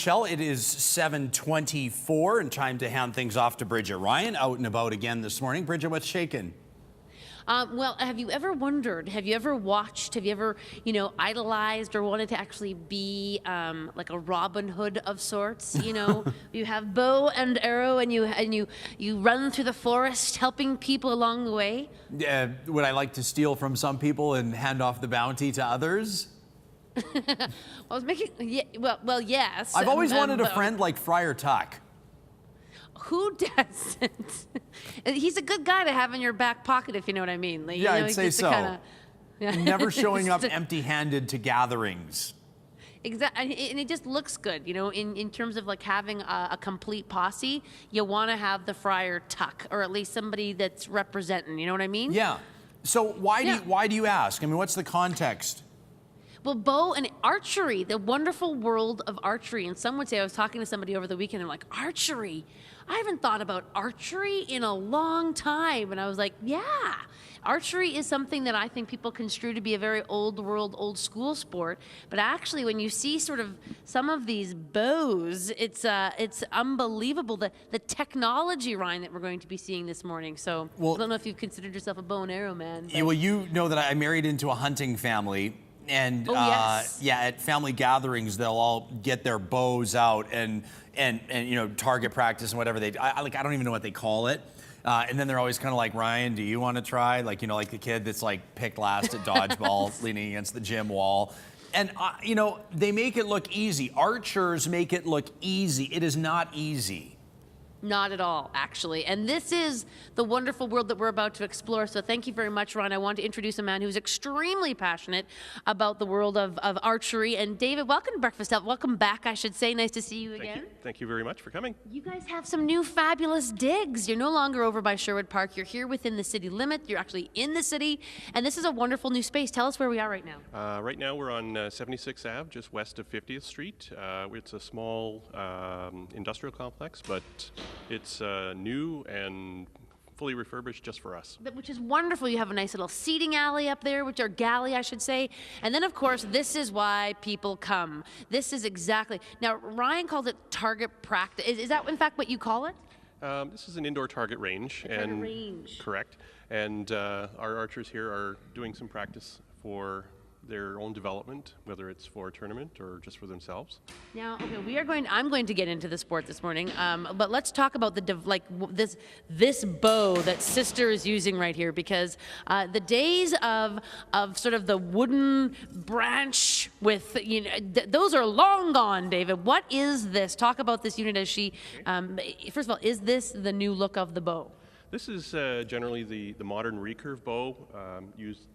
Michelle, it is 7:24 and time to hand things off to Bridget. Ryan out and about again this morning. Bridget, what's shaking? Well, have you ever wondered, have you ever watched, have you ever, idolized or wanted to actually be like a Robin Hood of sorts? You have bow and arrow and you run through the forest helping people along the way. Would I like to steal from some people and hand off the bounty to others? Well, yes. I've always wanted a friend like Friar Tuck. Who doesn't? He's a good guy to have in your back pocket, if you know what I mean. Like, yeah, I'd say so. Never showing up just empty-handed to gatherings. Exactly, and it just looks good, in terms of like having a complete posse. You want to have the Friar Tuck, or at least somebody that's representing. You know what I mean? Yeah. So why do you ask? I mean, what's the context? Well, bow and archery, the wonderful world of archery. And some would say, I was talking to somebody over the weekend, and they're like, archery? I haven't thought about archery in a long time. And I was like, yeah. Archery is something that I think people construe to be a very old world, old school sport. But actually, when you see sort of some of these bows, it's unbelievable, the technology, Ryan, that we're going to be seeing this morning. So I don't know if you've considered yourself a bow and arrow man. Yeah, well, you know that I married into a hunting family. And yes. at family gatherings, they'll all get their bows out and target practice and whatever I don't even know what they call it. And then they're always kind of like, Ryan, do you want to try? Like, like the kid that's like picked last at dodgeball, leaning against the gym wall. And, they make it look easy. Archers make it look easy. It is not easy. Not at all, actually. And this is the wonderful world that we're about to explore. So thank you very much, Ron. I want to introduce a man who's extremely passionate about the world of archery. And David, welcome to Breakfast Up. Welcome back, I should say. Nice to see you again. Thank you very much for coming. You guys have some new fabulous digs. You're no longer over by Sherwood Park. You're here within the city limit. You're actually in the city. And this is a wonderful new space. Tell us where we are right now. Right now we're on 76th Ave, just west of 50th Street. It's a small industrial complex, but it's new and fully refurbished just for us. Which is wonderful. You have a nice little seating alley up there, or galley, I should say. And then, of course, this is why people come. This is exactly. Now, Ryan called it target practice. Is that, in fact, what you call it? This is an indoor target range. Correct. And our archers here are doing some practice for their own development, whether it's for a tournament or just for themselves. Now, okay, I'm going to get into the sport this morning, but let's talk about this bow that Sister is using right here, because the days of sort of the wooden branch with, those are long gone, David. What is this? Talk about this unit as she, first of all, is this the new look of the bow? This is generally the modern recurve bow used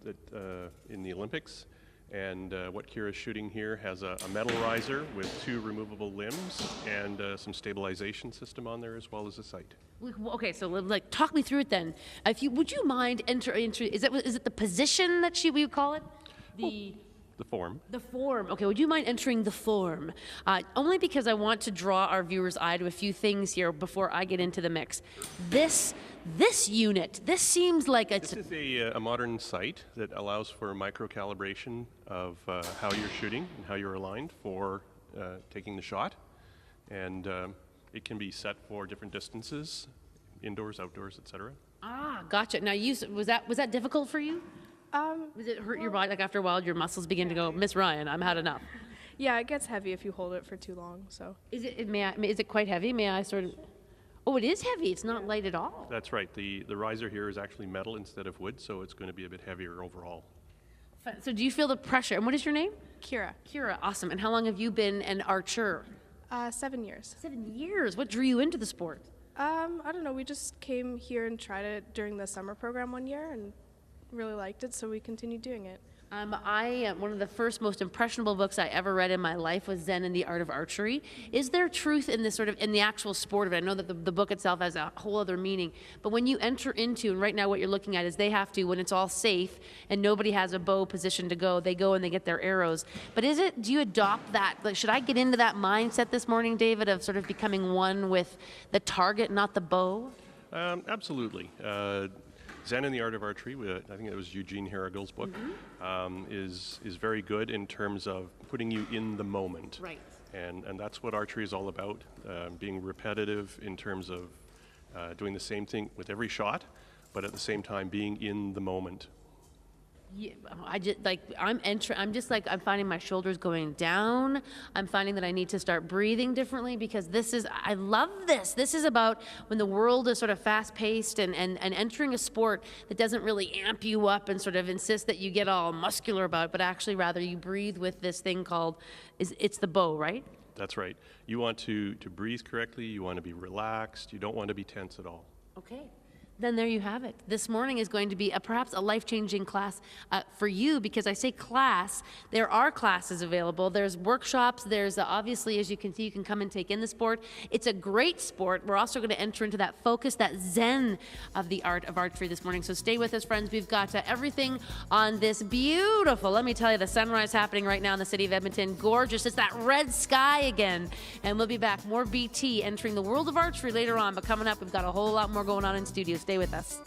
in the Olympics. And what Kira's shooting here has a metal riser with 2 removable limbs and some stabilization system on there, as well as a sight. Okay, so talk me through it then. Would you mind is it the position that we would call it? The form. The form. Okay, would you mind entering the form? Only because I want to draw our viewers' eye to a few things here before I get into the mix. This unit, this seems like This is a modern sight that allows for micro-calibration of how you're shooting and how you're aligned for taking the shot. And it can be set for different distances, indoors, outdoors, etc. Ah, gotcha. Now, was that difficult for you? Does it hurt your body? Like after a while, your muscles begin to go, Miss Ryan, I've had enough. Yeah, it gets heavy if you hold it for too long. So is it quite heavy? May I sort of? Oh, it is heavy. It's not light at all. That's right. The riser here is actually metal instead of wood, so it's going to be a bit heavier overall. So do you feel the pressure? And what is your name? Kira. Kira, awesome. And how long have you been an archer? 7 years. 7 years. What drew you into the sport? I don't know. We just came here and tried it during the summer program one year and really liked it, so we continued doing it. One of the first most impressionable books I ever read in my life was Zen and the Art of Archery. Is there truth in this in the actual sport of it? I know that the book itself has a whole other meaning, but when you enter into, and right now what you're looking at is they have to, when it's all safe and nobody has a bow position to go, they go and they get their arrows. But do you adopt that? Like, should I get into that mindset this morning, David, of sort of becoming one with the target, not the bow? Absolutely. Zen and the Art of Archery, I think it was Eugene Herrigel's book, is very good in terms of putting you in the moment. Right. And that's what archery is all about, being repetitive in terms of doing the same thing with every shot, but at the same time being in the moment. Yeah, I'm finding my shoulders going down. I'm finding that I need to start breathing differently because I love this. This is about when the world is sort of fast paced and entering a sport that doesn't really amp you up and sort of insist that you get all muscular about it, but actually rather you breathe with this thing called, it's the bow, right? That's right. You want to breathe correctly, you want to be relaxed, you don't want to be tense at all. Okay. Then there you have it. This morning is going to be perhaps a life-changing class for you, because I say class, there are classes available. There's workshops. There's obviously, as you can see, you can come and take in the sport. It's a great sport. We're also going to enter into that focus, that zen of the art of archery this morning. So stay with us, friends. We've got everything on this beautiful, let me tell you, the sunrise happening right now in the city of Edmonton. Gorgeous. It's that red sky again. And we'll be back. More BT entering the world of archery later on. But coming up, we've got a whole lot more going on in studio. Stay with us.